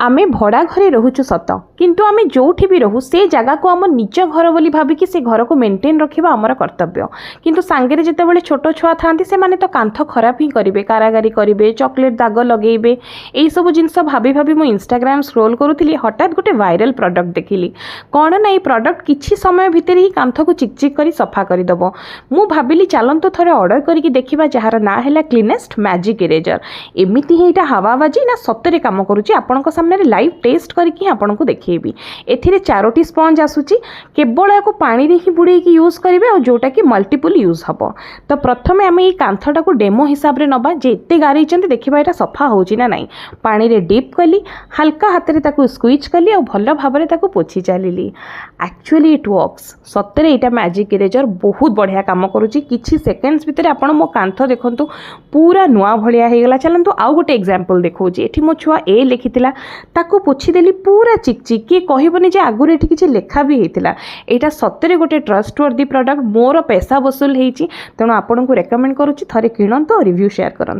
आमे भड़ा घरे रोचु सत किंतु आमे जोठी भी रहू से जगह को आम निज घर बोली भाविकी से घर को मेंटेन रखिबा आमर कर्तव्य। किंतु सांगरे जेतेबेले छोट छुआ थांती से माने तो कांथ खराब ही करिवे, कारागारी करिवे, चॉकलेट दाग लगेइबे। एई सब जिंस भाभी भाभी मो इंस्टाग्राम स्क्रोल करूथिली, हठात गोटे वायरल प्रोडक्ट देखिली। कौन ना ये प्रोडक्ट किछि समय भितर ही कांथ को चिकचिक करी सफा कर दबो। मु भाबिली चलंतु थरे ऑर्डर करिकि देखिबा, जहार ना हैला क्लीनेस्ट मैजिक इरेजर। एमिति ही एटा हवाबाजी ना सत्तरे काम करूची, आपनक सामने लाइव टेस्ट करके आपको देखेबी। एथिरे 4टी स्पंज आसुची, केवल या पानी रे ही बुड़े यूज करेंगे और जोटा कि मल्टीपल यूज हम। तो प्रथम आम ये कांथटा को डेमो हिसाब रे नबा, जे एते गारे देखा यहाँ सफा होची ना नहीं। पानी रे डिप कली, हल्का हाथ में स्क्विच कली और भल भाव में पोछी चली। एक्चुअली इट वर्क्स, सत्तरे यहाँ मैजिक इरेजर बहुत बढ़िया काम करुच्ची। किछि सेकेंड्स भितर आप मो कांथ देखंतु पूरा नुआ भलिया हो गला। चलतु आउ गोटे एग्जांपल देखौची। एठी मो छुआ ए लिखितिला, ताकू पोछीदेली पूरा चिकचिक। किए कहबनी जे आगुरी एठी किछि लेखा भी हेतिला। एटा सत्तरे गोटे ट्रस्टवर्दी प्रोडक्ट, मोर पैसा वसूल हेछि। तेणु आपनको रेकमेंड करुच्ची, थरे किणंतु और रिव्यू शेयर करंतु।